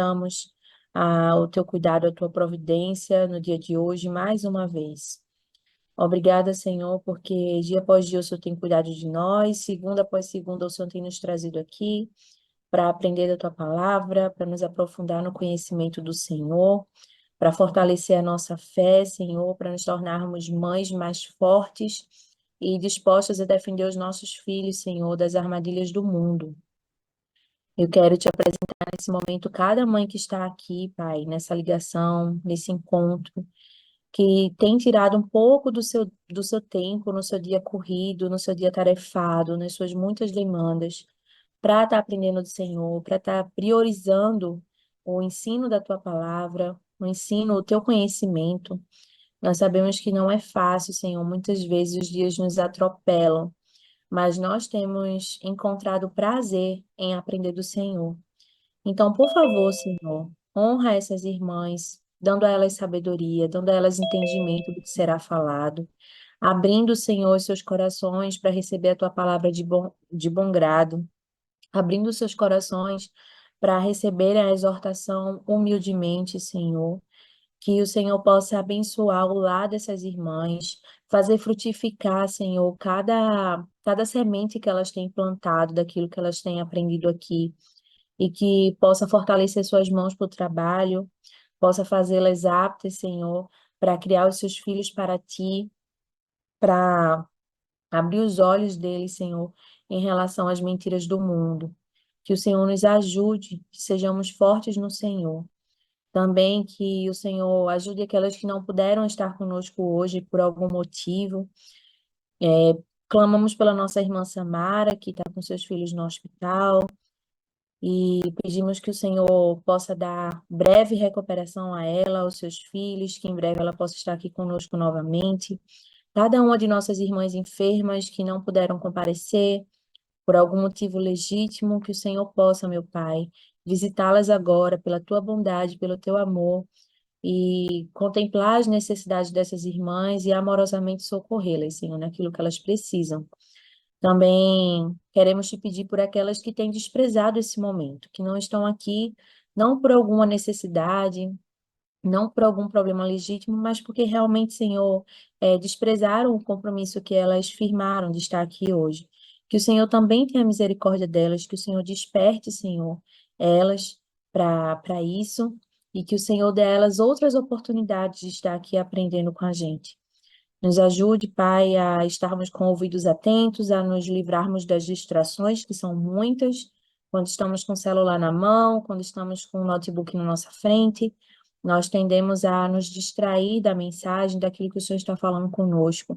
o teu cuidado, a tua providência no dia de hoje, mais uma vez. Obrigada, Senhor, porque dia após dia o Senhor tem cuidado de nós, segunda após segunda o Senhor tem nos trazido aqui para aprender da tua palavra, para nos aprofundar no conhecimento do Senhor, para fortalecer a nossa fé, Senhor, para nos tornarmos mães mais fortes e dispostas a defender os nossos filhos, Senhor, das armadilhas do mundo. Eu quero te apresentar nesse momento cada mãe que está aqui, Pai, nessa ligação, nesse encontro, que tem tirado um pouco do seu tempo, no seu dia corrido, no seu dia tarefado, nas suas muitas demandas, para estar aprendendo do Senhor, para estar priorizando o ensino da tua palavra, o ensino, o teu conhecimento. Nós sabemos que não é fácil, Senhor, muitas vezes os dias nos atropelam, mas nós temos encontrado prazer em aprender do Senhor. Então, por favor, Senhor, honra essas irmãs, dando a elas sabedoria, dando a elas entendimento do que será falado, abrindo, Senhor, os seus corações para receber a tua palavra de bom grado, abrindo seus corações para receberem a exortação humildemente, Senhor. Que o Senhor possa abençoar o lar dessas irmãs, fazer frutificar, Senhor, cada semente que elas têm plantado, daquilo que elas têm aprendido aqui, e que possa fortalecer suas mãos para o trabalho, possa fazê-las aptas, Senhor, para criar os seus filhos para ti, para abrir os olhos deles, Senhor, em relação às mentiras do mundo. Que o Senhor nos ajude, que sejamos fortes no Senhor. Também que o Senhor ajude aquelas que não puderam estar conosco hoje por algum motivo. Clamamos pela nossa irmã Samara, que está com seus filhos no hospital, e pedimos que o Senhor possa dar breve recuperação a ela, aos seus filhos, que em breve ela possa estar aqui conosco novamente. Cada uma de nossas irmãs enfermas que não puderam comparecer, por algum motivo legítimo, que o Senhor possa, meu Pai, visitá-las agora pela tua bondade, pelo teu amor, e contemplar as necessidades dessas irmãs e amorosamente socorrê-las, Senhor, naquilo que elas precisam. Também queremos te pedir por aquelas que têm desprezado esse momento, que não estão aqui, não por alguma necessidade, não por algum problema legítimo, mas porque realmente, Senhor, desprezaram o compromisso que elas firmaram de estar aqui hoje. Que o Senhor também tenha misericórdia delas, que o Senhor desperte, Senhor, elas para isso, e que o Senhor dê a elas outras oportunidades de estar aqui aprendendo com a gente. Nos ajude, Pai, a estarmos com ouvidos atentos, a nos livrarmos das distrações, que são muitas, quando estamos com o celular na mão, quando estamos com o notebook na nossa frente, nós tendemos a nos distrair da mensagem, daquilo que o Senhor está falando conosco.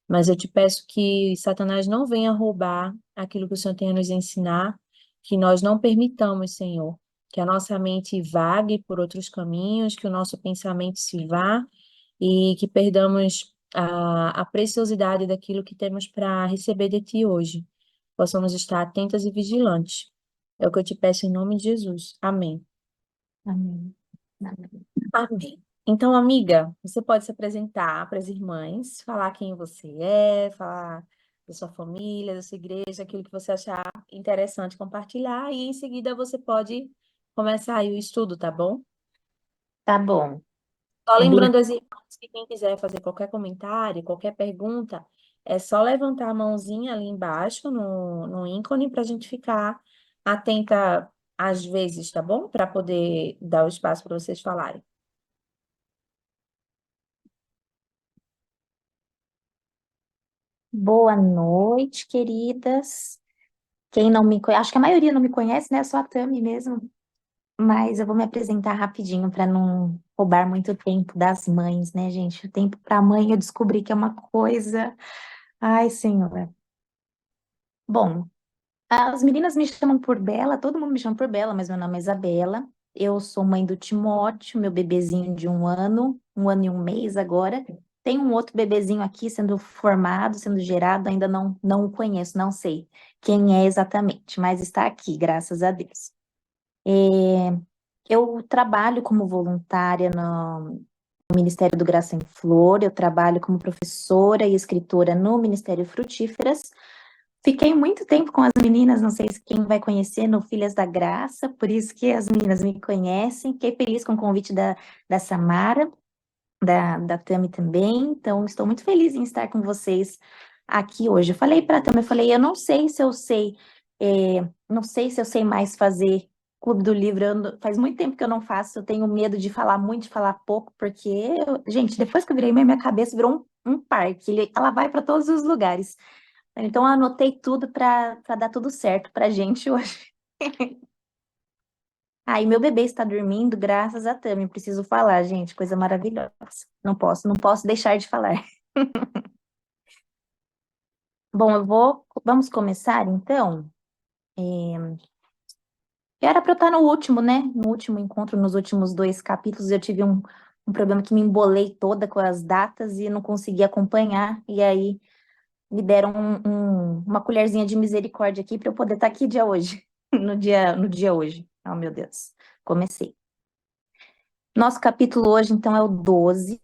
Mas eu te peço que Satanás não venha roubar aquilo que o Senhor tem a nos ensinar, que nós não permitamos, Senhor, que a nossa mente vague por outros caminhos, que o nosso pensamento se vá e que perdamos a preciosidade daquilo que temos para receber de Ti hoje. Possamos estar atentas e vigilantes. É o que eu te peço em nome de Jesus. Amém. Amém. Amém. Amém. Então, amiga, você pode se apresentar para as irmãs, falar quem você é, falar da sua família, da sua igreja, aquilo que você achar interessante compartilhar, e em seguida você pode começar aí o estudo, tá bom? Tá bom. Só É bem... lembrando as irmãs que quem quiser fazer qualquer comentário, qualquer pergunta, é só levantar a mãozinha ali embaixo no ícone para a gente ficar atenta às vezes, tá bom? Para poder dar o espaço para vocês falarem. Boa noite, queridas. Quem não me conhece, acho que a maioria não me conhece, né? Só a Tami mesmo. Mas eu vou me apresentar rapidinho para não roubar muito tempo das mães, né, gente? O tempo para mãe eu descobri que é uma coisa. Ai, Senhor. Bom, as meninas me chamam por Bela, todo mundo me chama por Bela, mas meu nome é Isabela. Eu sou mãe do Timóteo, meu bebezinho de 1 ano e 1 mês agora. Tem um outro bebezinho aqui sendo formado, sendo gerado, ainda não o conheço, não sei quem é exatamente, mas está aqui, graças a Deus. Eu trabalho como voluntária no Ministério do Graça em Flor, eu trabalho como professora e escritora no Ministério Frutíferas. Fiquei muito tempo com as meninas, não sei se quem vai conhecer no Filhas da Graça, por isso que as meninas me conhecem. Fiquei feliz com o convite da Samara, da Tami também, então estou muito feliz em estar com vocês aqui hoje. Eu falei para a Tami, eu falei, eu não sei se eu sei, não sei se eu sei mais fazer Clube do Livro, faz muito tempo que eu não faço, eu tenho medo de falar muito, de falar pouco, porque, gente, depois que eu virei mãe, minha cabeça virou um parque, ela vai para todos os lugares. Então, eu anotei tudo para dar tudo certo para a gente hoje. Aí, meu bebê está dormindo, graças a Tami. Preciso falar, gente, coisa maravilhosa. Não posso deixar de falar. Bom, vamos começar então. Era para eu estar no último, né? No último encontro, nos últimos 2 capítulos, eu tive um problema que me embolei toda com as datas e não consegui acompanhar. E aí, me deram uma colherzinha de misericórdia aqui para eu poder estar aqui dia hoje, no dia hoje. Oh, meu Deus, comecei. Nosso capítulo hoje, então, é o 12,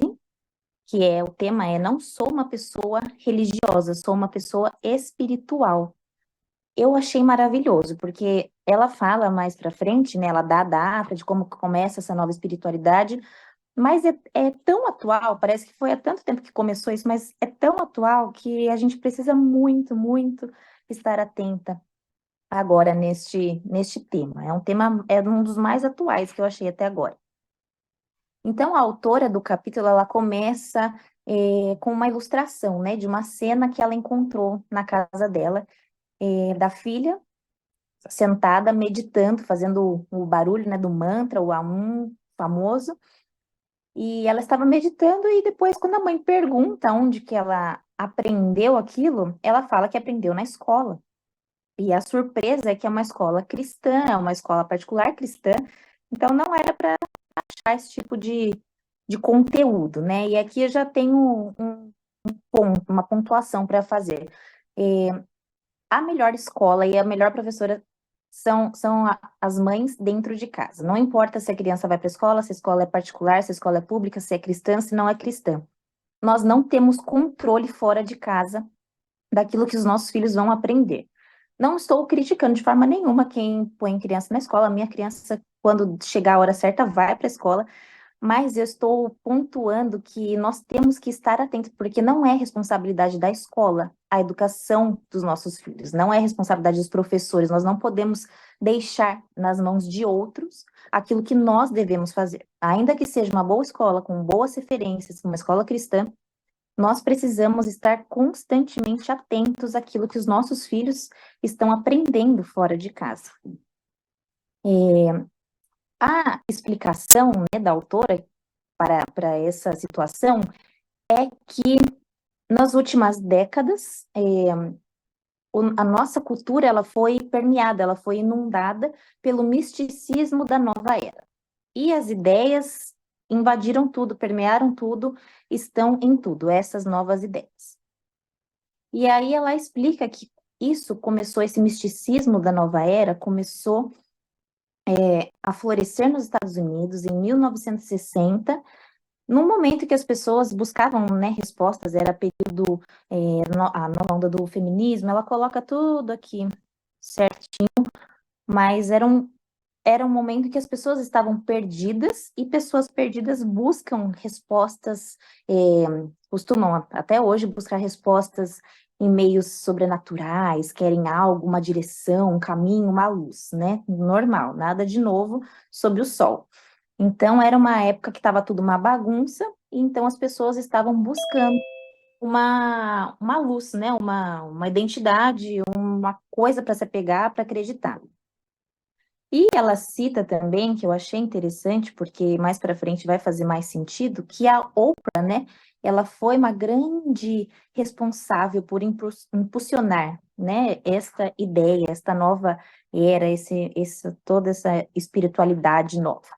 que o tema é Não sou uma pessoa religiosa, sou uma pessoa espiritual. Eu achei maravilhoso, porque ela fala mais para frente, né? Ela dá a data de como começa essa nova espiritualidade, mas é tão atual, parece que foi há tanto tempo que começou isso, mas é tão atual que a gente precisa muito, muito estar atenta agora neste tema. É um dos mais atuais que eu achei até agora. Então, a autora do capítulo, ela começa com uma ilustração, né, de uma cena que ela encontrou na casa dela, da filha, sentada, meditando, fazendo o barulho, né, do mantra, o Aum famoso, e ela estava meditando e depois, quando a mãe pergunta onde que ela aprendeu aquilo, ela fala que aprendeu na escola. E a surpresa é que é uma escola cristã, é uma escola particular cristã, então não era para achar esse tipo de conteúdo, né? E aqui eu já tenho um ponto, uma pontuação para fazer. A melhor escola e a melhor professora são as mães dentro de casa. Não importa se a criança vai para a escola, se a escola é particular, se a escola é pública, se é cristã, se não é cristã. Nós não temos controle fora de casa daquilo que os nossos filhos vão aprender. Não estou criticando de forma nenhuma quem põe criança na escola. A minha criança, quando chegar a hora certa, vai para a escola. Mas eu estou pontuando que nós temos que estar atentos, porque não é responsabilidade da escola a educação dos nossos filhos, não é responsabilidade dos professores. Nós não podemos deixar nas mãos de outros aquilo que nós devemos fazer. Ainda que seja uma boa escola, com boas referências, uma escola cristã, nós precisamos estar constantemente atentos àquilo que os nossos filhos estão aprendendo fora de casa. A explicação, né, da autora para essa situação é que nas últimas décadas a nossa cultura ela foi permeada, ela foi inundada pelo misticismo da nova era. E as ideias invadiram tudo, permearam tudo, estão em tudo, essas novas ideias. E aí ela explica que esse misticismo da nova era começou a florescer nos Estados Unidos em 1960, num momento que as pessoas buscavam, né, respostas, era período, a nova onda do feminismo, ela coloca tudo aqui certinho, mas era um momento que as pessoas estavam perdidas e pessoas perdidas buscam respostas, costumam até hoje buscar respostas em meios sobrenaturais, querem algo, uma direção, um caminho, uma luz, né? Normal, nada de novo sob o sol. Então, era uma época que estava tudo uma bagunça, e então as pessoas estavam buscando uma luz, né? Uma identidade, uma coisa para se apegar, para acreditar. E ela cita também, que eu achei interessante, porque mais para frente vai fazer mais sentido, que a Oprah, né, ela foi uma grande responsável por impulsionar, né, esta ideia, esta nova era, toda essa espiritualidade nova.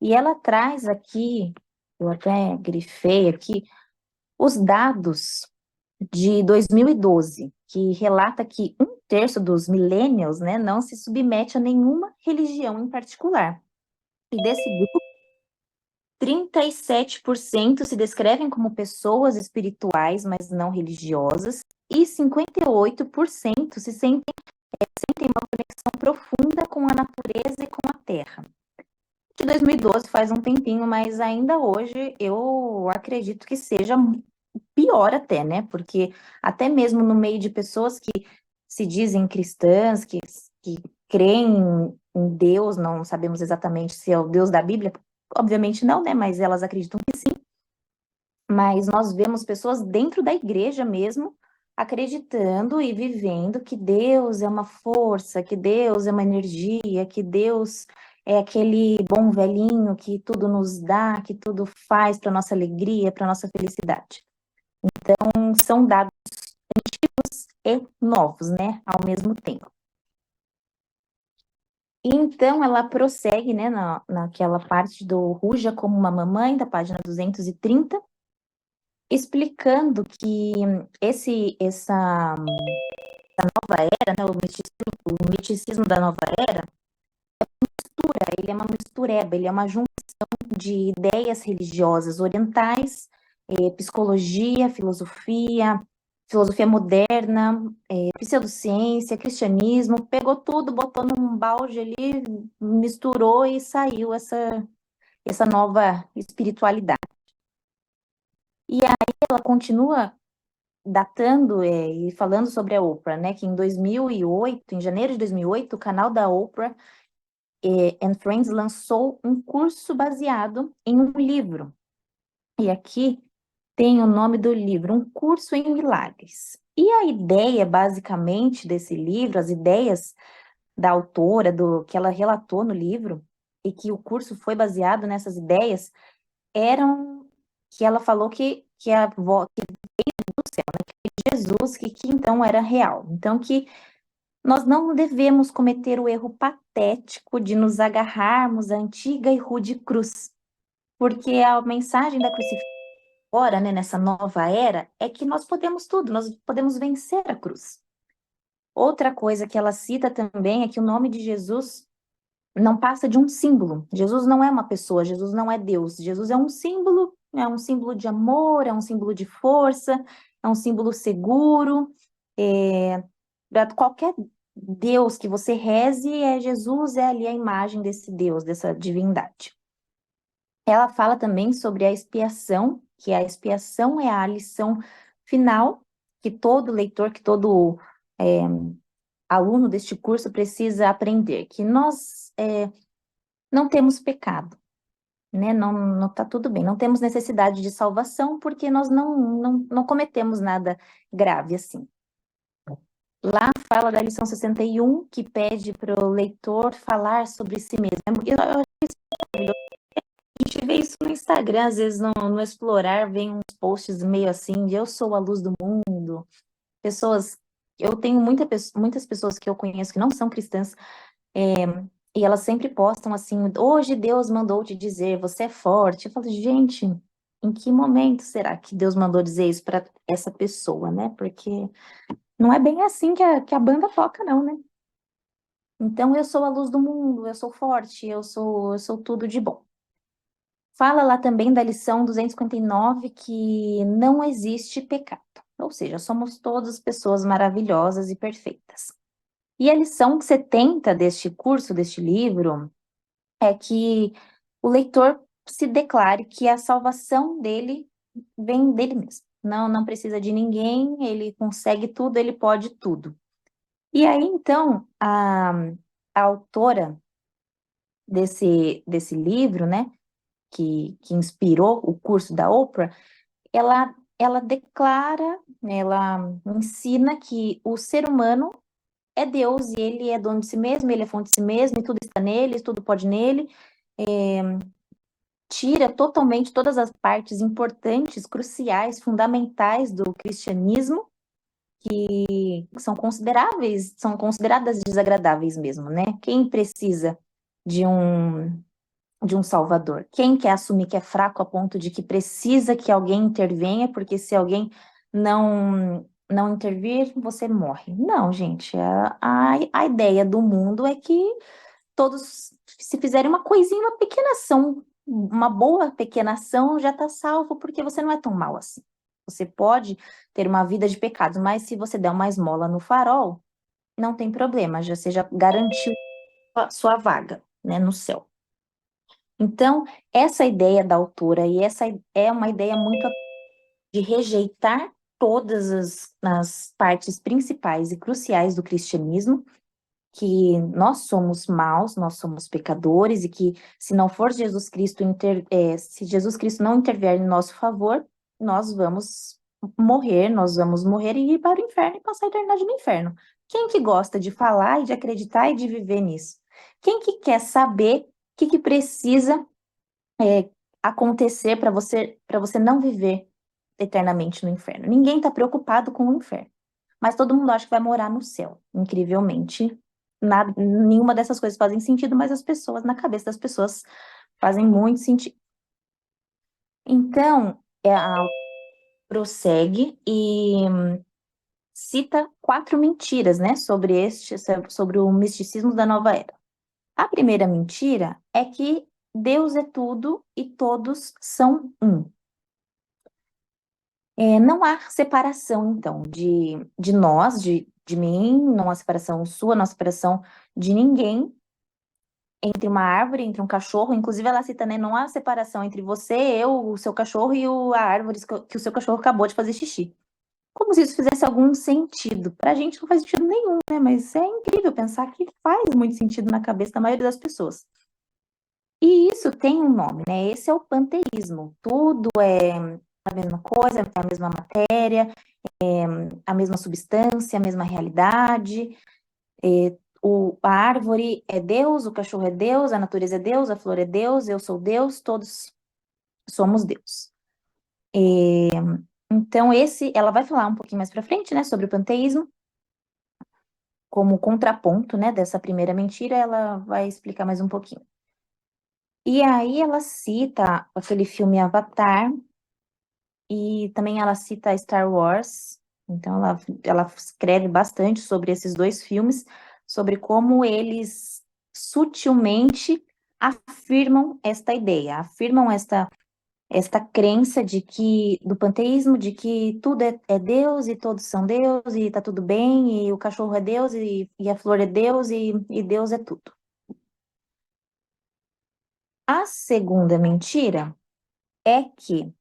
E ela traz aqui, eu até grifei aqui, os dados de 2012, que relata que 1/3 dos millennials, né, não se submete a nenhuma religião em particular. E desse grupo, 37% se descrevem como pessoas espirituais, mas não religiosas, e 58% sentem uma conexão profunda com a natureza e com a terra. De 2012 faz um tempinho, mas ainda hoje eu acredito que seja pior até, né? Porque até mesmo no meio de pessoas que se dizem cristãs, que creem em Deus, não sabemos exatamente se é o Deus da Bíblia, obviamente não, né? Mas elas acreditam que sim. Mas nós vemos pessoas dentro da igreja mesmo acreditando e vivendo que Deus é uma força, que Deus é uma energia, que Deus é aquele bom velhinho que tudo nos dá, que tudo faz para nossa alegria, para nossa felicidade. Então, são dados e novos, né, ao mesmo tempo. E então ela prossegue, né, naquela parte do Ruja como uma mamãe, da página 230, explicando que essa nova era, né, o misticismo da nova era, ele é uma mistureba, ele é uma junção de ideias religiosas orientais, psicologia, filosofia moderna, pseudociência, cristianismo, pegou tudo, botou num balde ali, misturou e saiu essa nova espiritualidade. E aí ela continua datando e falando sobre a Oprah, né, que em 2008, em janeiro de 2008, o canal da Oprah and Friends lançou um curso baseado em um livro. E aqui tem o nome do livro, Um Curso em Milagres. E a ideia, basicamente, desse livro, as ideias da autora, do que ela relatou no livro, e que o curso foi baseado nessas ideias, eram que ela falou que a avó, que do céu, né, que Jesus, que então era real. Então, que nós não devemos cometer o erro patético de nos agarrarmos à antiga e rude cruz, porque a mensagem da crucifixão agora, né, nessa nova era, é que nós podemos tudo, nós podemos vencer a cruz. Outra coisa que ela cita também é que o nome de Jesus não passa de um símbolo. Jesus não é uma pessoa, Jesus não é Deus. Jesus é um símbolo de amor, é um símbolo de força, é um símbolo seguro. Para qualquer Deus que você reze, Jesus é ali a imagem desse Deus, dessa divindade. Ela fala também sobre a expiação, que a expiação é a lição final que todo leitor, que todo aluno deste curso precisa aprender, que nós não temos pecado, né? Não tá tudo bem, não temos necessidade de salvação porque nós não cometemos nada grave assim. Lá fala da lição 61, que pede para o leitor falar sobre si mesmo. Eu acho isso maravilhoso. A gente vê isso no Instagram, às vezes no Explorar, vem uns posts meio assim, de eu sou a luz do mundo. Eu tenho muitas pessoas que eu conheço que não são cristãs, e elas sempre postam assim, hoje Deus mandou te dizer, você é forte. Eu falo, gente, em que momento será que Deus mandou dizer isso para essa pessoa, né? Porque não é bem assim que a banda toca, não, né? Então, eu sou a luz do mundo, eu sou forte, eu sou tudo de bom. Fala lá também da lição 259 que não existe pecado, ou seja, somos todas pessoas maravilhosas e perfeitas. E a lição 70 deste curso, deste livro, é que o leitor se declare que a salvação dele vem dele mesmo. Não precisa de ninguém, ele consegue tudo, ele pode tudo. E aí, então, a autora desse livro, né, que inspirou o curso da Oprah, ela declara, né, ela ensina que o ser humano é Deus e ele é dono de si mesmo, ele é fonte de si mesmo, e tudo está nele, tudo pode nele. Tira totalmente todas as partes importantes, cruciais, fundamentais do cristianismo, que são consideradas desagradáveis mesmo, né? Quem precisa de um salvador? Quem quer assumir que é fraco a ponto de que precisa que alguém intervenha, porque se alguém não intervir, você morre. Não, gente, a ideia do mundo é que todos, se fizerem uma coisinha, uma pequena ação, uma boa pequena ação, já está salvo, porque você não é tão mal assim. Você pode ter uma vida de pecados, mas se você der uma esmola no farol, não tem problema, já você já garantiu a sua vaga, né, no céu. Então, essa ideia da autora, e essa é uma ideia muito de rejeitar todas as partes principais e cruciais do cristianismo, que nós somos maus, nós somos pecadores, e que se não for Jesus Cristo, se Jesus Cristo não intervier em nosso favor, nós nós vamos morrer e ir para o inferno e passar a eternidade no inferno. Quem que gosta de falar e de acreditar e de viver nisso? Quem que quer saber o que precisa acontecer para você não viver eternamente no inferno? Ninguém está preocupado com o inferno, mas todo mundo acha que vai morar no céu. Incrivelmente, nenhuma dessas coisas fazem sentido, mas na cabeça das pessoas, fazem muito sentido. Então, a prossegue e cita 4 mentiras, né, sobre o misticismo da nova era. A primeira mentira é que Deus é tudo e todos são um. Não há separação, então, de nós, de mim, não há separação sua, não há separação de ninguém entre uma árvore, entre um cachorro. Inclusive, ela cita, né, não há separação entre você, eu, o seu cachorro e a árvore que o seu cachorro acabou de fazer xixi. Como se isso fizesse algum sentido. Pra gente não faz sentido nenhum, né? Mas é incrível pensar que faz muito sentido na cabeça da maioria das pessoas. E isso tem um nome, né? Esse é o panteísmo. Tudo é a mesma coisa, é a mesma matéria, a mesma substância, a mesma realidade. A árvore é Deus, o cachorro é Deus, a natureza é Deus, a flor é Deus, eu sou Deus, todos somos Deus. Então, ela vai falar um pouquinho mais para frente, né, sobre o panteísmo, como contraponto, né, dessa primeira mentira, ela vai explicar mais um pouquinho. E aí ela cita aquele filme Avatar, e também ela cita Star Wars. Então ela escreve bastante sobre esses dois filmes, sobre como eles sutilmente afirmam esta ideia, afirmam esta crença do panteísmo, de que tudo é Deus e todos são Deus e tá tudo bem, e o cachorro é Deus e a flor é Deus e Deus é tudo. A segunda mentira é que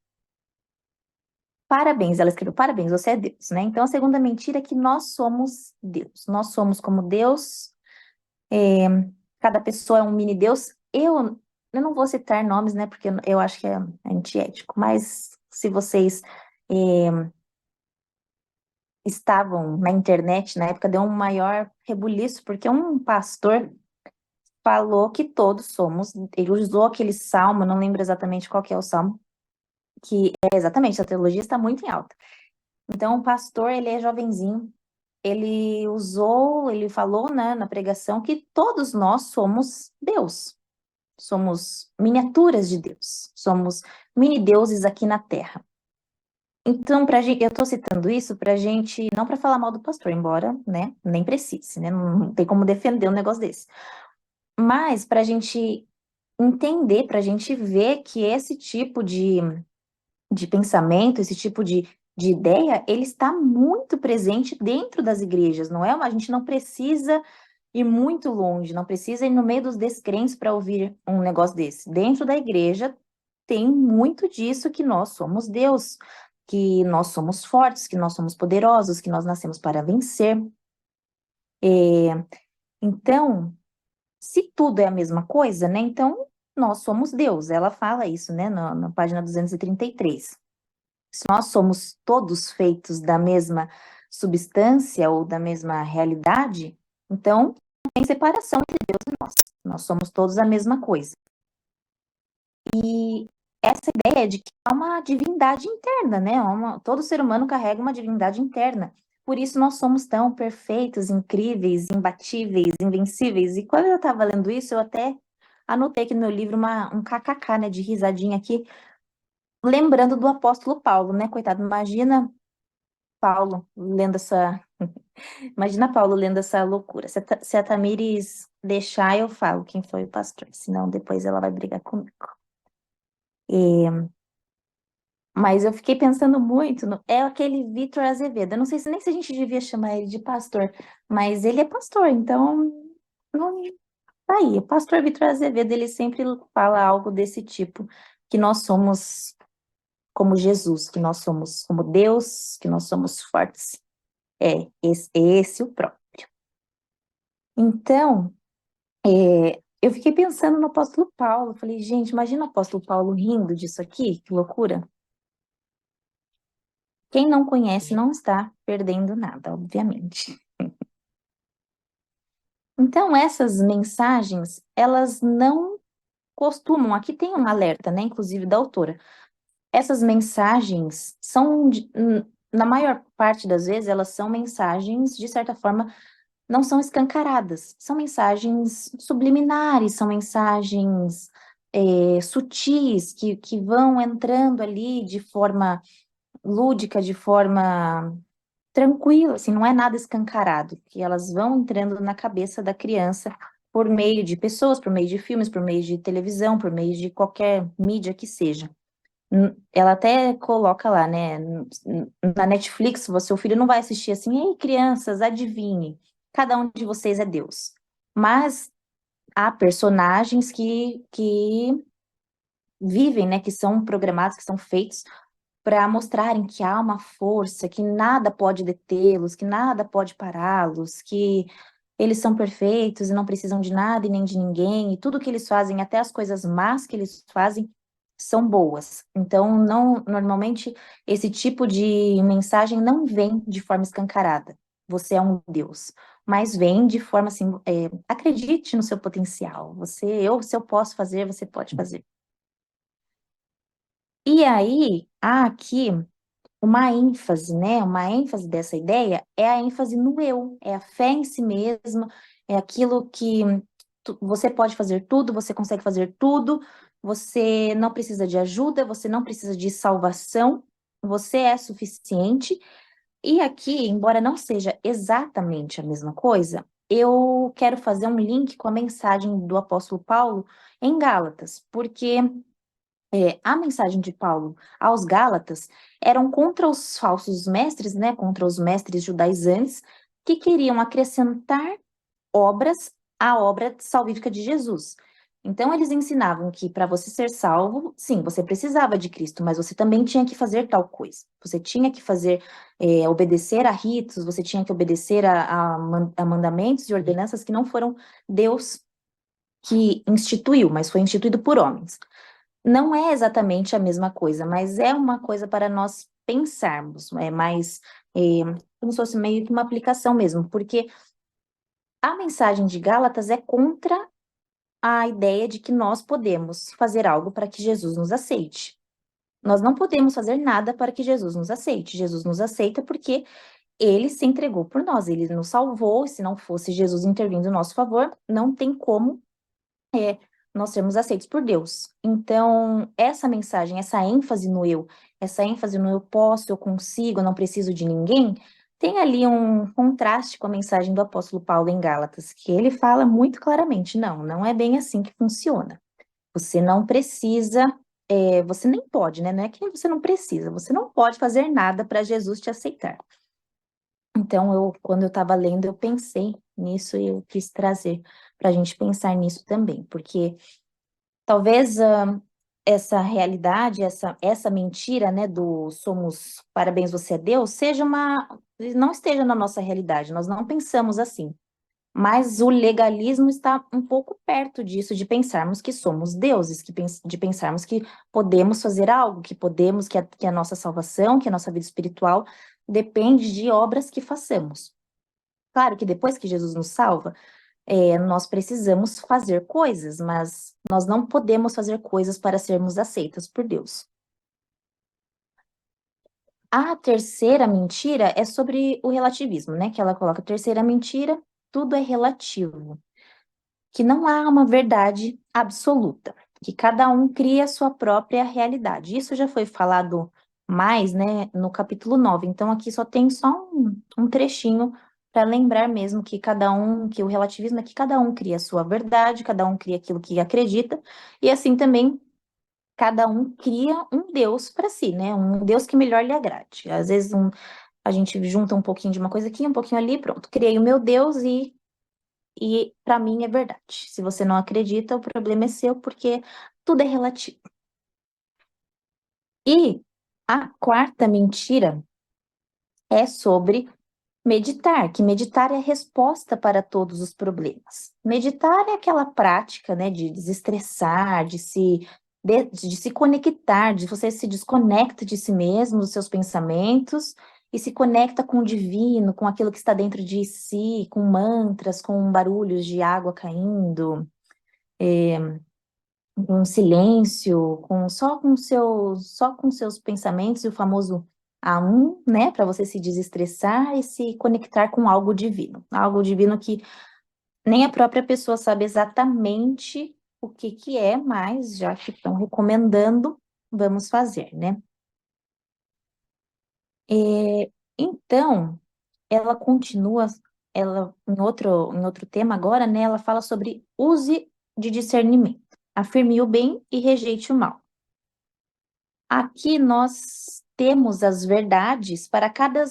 parabéns, ela escreveu, parabéns, você é Deus, né? Então, a segunda mentira é que nós somos Deus. Nós somos como Deus, cada pessoa é um mini Deus. Eu não vou citar nomes, né? Porque eu acho que é antiético, mas se vocês estavam na internet, na época deu um maior rebuliço, porque um pastor falou que todos somos, ele usou aquele salmo, não lembro exatamente qual que é o salmo, que é exatamente, a teologia está muito em alta. Então, o pastor, ele é jovenzinho, ele falou, né, na pregação que todos nós somos Deus, somos miniaturas de Deus, somos mini deuses aqui na Terra. Então, eu estou citando isso pra gente, não para falar mal do pastor, embora, né, nem precise, né, não tem como defender um negócio desse, mas para a gente entender, para a gente ver que esse tipo de pensamento, esse tipo de ideia, ele está muito presente dentro das igrejas, não é? A gente não precisa ir muito longe, não precisa ir no meio dos descrentes para ouvir um negócio desse. Dentro da igreja tem muito disso, que nós somos Deus, que nós somos fortes, que nós somos poderosos, que nós nascemos para vencer. Então, se tudo é a mesma coisa, né? Então, nós somos Deus. Ela fala isso, né, na página 233. Se nós somos todos feitos da mesma substância ou da mesma realidade, então não tem separação entre Deus e nós. Nós somos todos a mesma coisa. E essa ideia de que há uma divindade interna, né? Todo ser humano carrega uma divindade interna. Por isso nós somos tão perfeitos, incríveis, imbatíveis, invencíveis. E quando eu estava lendo isso, eu até anotei aqui no meu livro um kkk, né, de risadinha aqui, lembrando do apóstolo Paulo, né? Coitado, Paulo lendo essa. Imagina Paulo lendo essa loucura. Se a Tamires deixar, eu falo quem foi o pastor, senão depois ela vai brigar comigo. Mas eu fiquei pensando muito, é aquele Vitor Azevedo. Eu não sei se nem se a gente devia chamar ele de pastor, mas ele é pastor, então não, tá aí. O pastor Vitor Azevedo, ele sempre fala algo desse tipo, que nós somos como Jesus, que nós somos como Deus, que nós somos fortes. Esse o próprio. Então, eu fiquei pensando no apóstolo Paulo. Falei, gente, imagina o apóstolo Paulo rindo disso aqui, que loucura. Quem não conhece não está perdendo nada, obviamente. Então, essas mensagens, elas não costumam, aqui tem um alerta, né, inclusive da autora. Essas mensagens são, na maior parte das vezes, elas são mensagens, de certa forma, não são escancaradas, são mensagens subliminares, são mensagens sutis, que vão entrando ali de forma lúdica, de forma tranquila, assim, não é nada escancarado, que elas vão entrando na cabeça da criança por meio de pessoas, por meio de filmes, por meio de televisão, por meio de qualquer mídia que seja. Ela até coloca lá, né? Na Netflix, seu filho não vai assistir assim, ei, crianças, adivinhe, cada um de vocês é Deus. Mas há personagens que vivem, né? Que são programados, que são feitos para mostrarem que há uma força, que nada pode detê-los, que nada pode pará-los, que eles são perfeitos e não precisam de nada e nem de ninguém, e tudo que eles fazem, até as coisas más que eles fazem, são boas. Então, não, normalmente, esse tipo de mensagem não vem de forma escancarada. Você é um Deus, mas vem de forma assim, acredite no seu potencial. Se eu posso fazer, você pode fazer. E aí, há aqui uma ênfase, né? Uma ênfase dessa ideia é a ênfase no eu, é a fé em si mesmo, é aquilo que você pode fazer tudo, você consegue fazer tudo, você não precisa de ajuda, você não precisa de salvação, você é suficiente. E aqui, embora não seja exatamente a mesma coisa, eu quero fazer um link com a mensagem do apóstolo Paulo em Gálatas, porque a mensagem de Paulo aos Gálatas eram contra os falsos mestres, né, contra os mestres judaizantes, que queriam acrescentar obras à obra salvífica de Jesus. Então, eles ensinavam que para você ser salvo, sim, você precisava de Cristo, mas você também tinha que fazer tal coisa. Você tinha que fazer, obedecer a ritos, você tinha que obedecer a mandamentos e ordenanças que não foram Deus que instituiu, mas foi instituído por homens. Não é exatamente a mesma coisa, mas é uma coisa para nós pensarmos, é mais como se fosse meio que uma aplicação mesmo, porque a mensagem de Gálatas é contra a ideia de que nós podemos fazer algo para que Jesus nos aceite. Nós não podemos fazer nada para que Jesus nos aceite. Jesus nos aceita porque ele se entregou por nós, ele nos salvou, e se não fosse Jesus intervindo em nosso favor, não tem como nós sermos aceitos por Deus. Então, essa mensagem, essa ênfase no eu, essa ênfase no eu posso, eu consigo, eu não preciso de ninguém, tem ali um contraste com a mensagem do apóstolo Paulo em Gálatas, que ele fala muito claramente: não é bem assim que funciona. Você não precisa, você nem pode, né? Não é que você não precisa, você não pode fazer nada para Jesus te aceitar. Então, quando eu estava lendo, eu pensei nisso e eu quis trazer para a gente pensar nisso também, porque talvez essa realidade, essa mentira, né, do somos, parabéns, você é Deus, não esteja na nossa realidade, nós não pensamos assim. Mas o legalismo está um pouco perto disso, de pensarmos que somos deuses, de pensarmos que podemos fazer algo, que a nossa salvação, que a nossa vida espiritual depende de obras que façamos. Claro que depois que Jesus nos salva, nós precisamos fazer coisas, mas nós não podemos fazer coisas para sermos aceitas por Deus. A terceira mentira é sobre o relativismo, né? Que ela coloca: terceira mentira, tudo é relativo, que não há uma verdade absoluta, que cada um cria a sua própria realidade. Isso já foi falado mais, né, no capítulo 9. Então, aqui só um trechinho para lembrar mesmo que o relativismo é que cada um cria a sua verdade, cada um cria aquilo que acredita, e assim também cada um cria um Deus para si, né? Um Deus que melhor lhe agrade. Às vezes a gente junta um pouquinho de uma coisa aqui, um pouquinho ali, pronto. Criei o meu Deus e para mim é verdade. Se você não acredita, o problema é seu, porque tudo é relativo. E a quarta mentira é sobre meditar, que meditar é a resposta para todos os problemas. Meditar é aquela prática, né, de desestressar, de se conectar, de você se desconecta de si mesmo, dos seus pensamentos, e se conecta com o divino, com aquilo que está dentro de si, com mantras, com barulhos de água caindo, um silêncio, só com seus pensamentos e o famoso A1, né, para você se desestressar e se conectar com algo divino que nem a própria pessoa sabe exatamente o que é, mas já que estão recomendando, vamos fazer, né? Então, ela continua, ela em outro tema agora, né, ela fala sobre use de discernimento. Afirme o bem e rejeite o mal. Aqui nós temos as verdades para cada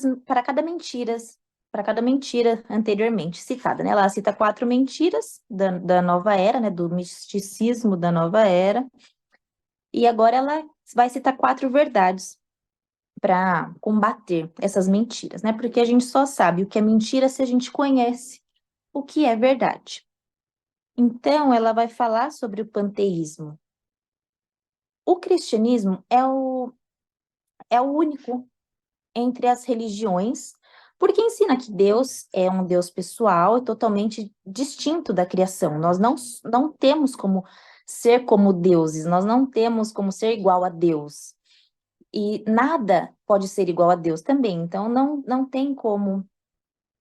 mentira anteriormente citada, né? Ela cita 4 mentiras da nova era, né? Do misticismo da nova era, e agora ela vai citar 4 verdades para combater essas mentiras, né? Porque a gente só sabe o que é mentira se a gente conhece o que é verdade. Então, ela vai falar sobre o panteísmo. O cristianismo é o único entre as religiões, porque ensina que Deus é um Deus pessoal e totalmente distinto da criação. Nós não temos como ser como deuses, nós não temos como ser igual a Deus. E nada pode ser igual a Deus também. Então, não tem como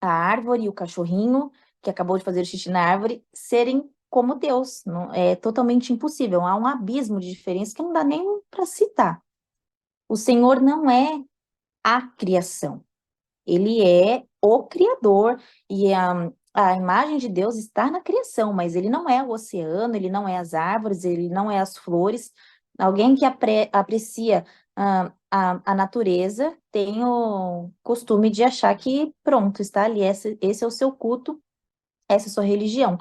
a árvore e o cachorrinho, que acabou de fazer xixi na árvore, serem como Deus. Não, é totalmente impossível. Há um abismo de diferença que não dá nem para citar. O Senhor não é a criação. Ele é o Criador e a imagem de Deus está na criação, mas ele não é o oceano, ele não é as árvores, ele não é as flores. Alguém que aprecia a natureza tem o costume de achar que pronto, está ali, esse é o seu culto, essa é a sua religião.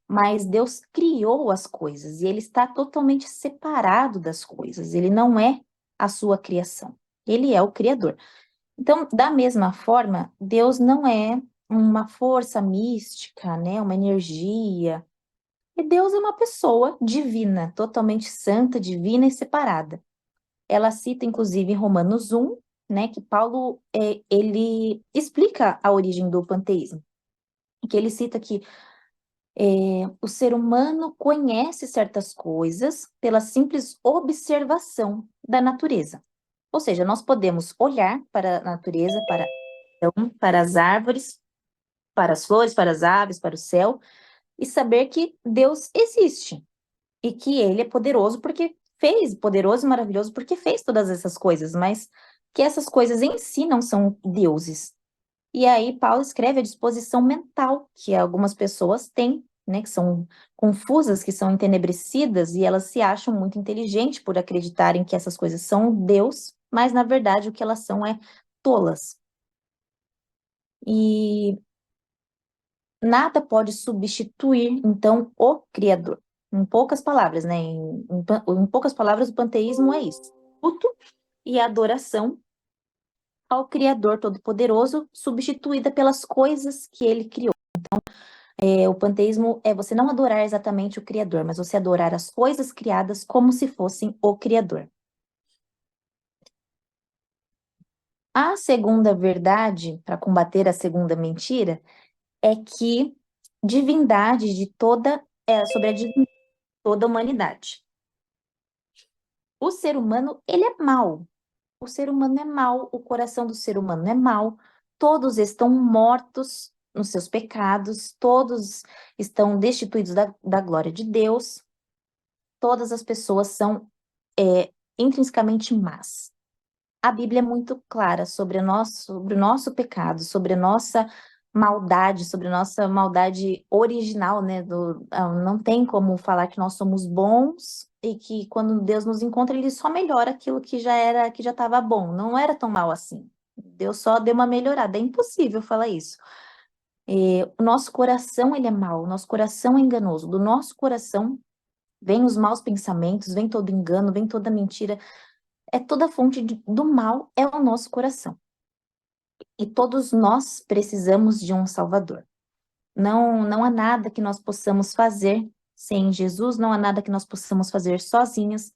Mas Deus criou as coisas e ele está totalmente separado das coisas, ele não é a sua criação, ele é o Criador. Então, da mesma forma, Deus não é uma força mística, né, uma energia. E Deus é uma pessoa divina, totalmente santa, divina e separada. Ela cita, inclusive, em Romanos 1, né, que Paulo, ele explica a origem do panteísmo. Que ele cita que o ser humano conhece certas coisas pela simples observação da natureza. Ou seja, nós podemos olhar para a natureza, para as árvores, para as flores, para as aves, para o céu, e saber que Deus existe e que Ele é poderoso porque fez, poderoso e maravilhoso porque fez todas essas coisas, mas que essas coisas em si não são deuses. E aí Paulo escreve a disposição mental que algumas pessoas têm, né, que são confusas, que são entenebrecidas e elas se acham muito inteligentes por acreditarem que essas coisas são Deus, mas na verdade o que elas são é tolas. E nada pode substituir, então, o Criador. Em poucas palavras, né? Em poucas palavras, o panteísmo é isso: culto e adoração ao Criador Todo-Poderoso, substituída pelas coisas que ele criou. O panteísmo é você não adorar exatamente o Criador, mas você adorar as coisas criadas como se fossem o Criador. A segunda verdade, para combater a segunda mentira, é que divindade de sobre a divindade de toda a humanidade. O ser humano, ele é mau. O ser humano é mau, o coração do ser humano é mau. Todos estão mortos nos seus pecados, todos estão destituídos da glória de Deus. Todas as pessoas são intrinsecamente más. A Bíblia é muito clara sobre o nosso pecado, sobre a nossa maldade, sobre a nossa maldade original, né? Não tem como falar que nós somos bons e que quando Deus nos encontra, ele só melhora aquilo que já era, que já estava bom, não era tão mal assim. Deus só deu uma melhorada. É impossível falar isso. O nosso coração, ele é mau, o nosso coração é enganoso. Do nosso coração vem os maus pensamentos, vem todo engano, vem toda mentira. É toda fonte do mal é o nosso coração. E todos nós precisamos de um Salvador. Não há nada que nós possamos fazer sem Jesus, não há nada que nós possamos fazer sozinhos.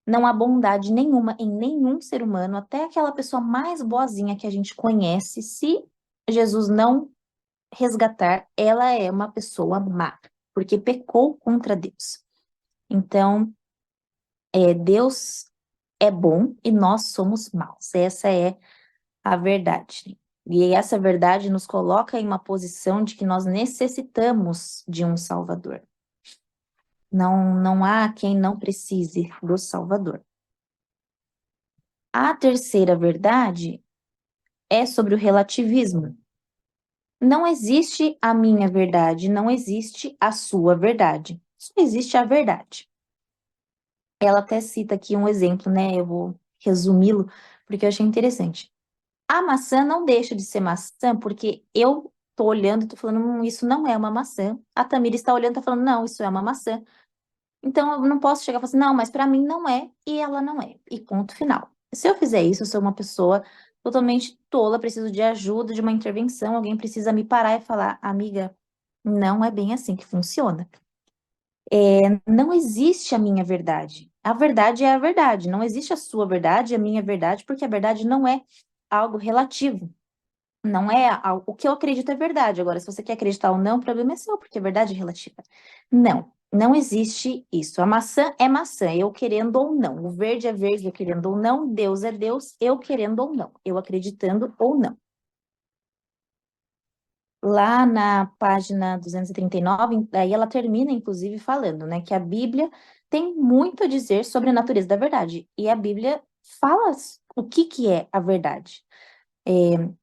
Não há bondade nenhuma em nenhum ser humano, até aquela pessoa mais boazinha que a gente conhece, se Jesus não resgatar, ela é uma pessoa má, porque pecou contra Deus. Então, Deus é bom e nós somos maus. Essa é a verdade. E essa verdade nos coloca em uma posição de que nós necessitamos de um Salvador. Não há quem não precise do Salvador. A terceira verdade é sobre o relativismo. Não existe a minha verdade, não existe a sua verdade. Só existe a verdade. Ela até cita aqui um exemplo, né? Eu vou resumi-lo, porque eu achei interessante. A maçã não deixa de ser maçã, porque eu tô olhando e tô falando, isso não é uma maçã. A Tamira está olhando e tá falando, não, isso é uma maçã. Então, eu não posso chegar e falar assim, não, mas para mim não é, e ela não é. E ponto final. Se eu fizer isso, eu sou uma pessoa totalmente tola, preciso de ajuda, de uma intervenção, alguém precisa me parar e falar, amiga, não é bem assim que funciona. Não existe a minha verdade. A verdade é a verdade. Não existe a sua verdade e a minha verdade, porque a verdade não é algo relativo. Não é o que eu acredito é verdade. Agora, se você quer acreditar ou não, o problema é seu, porque a verdade é relativa. Não existe isso. A maçã é maçã, eu querendo ou não. O verde é verde, eu querendo ou não. Deus é Deus, eu querendo ou não. Eu acreditando ou não. Lá na página 239, aí ela termina, inclusive, falando, né, que a Bíblia tem muito a dizer sobre a natureza da verdade. E a Bíblia fala o que é a verdade.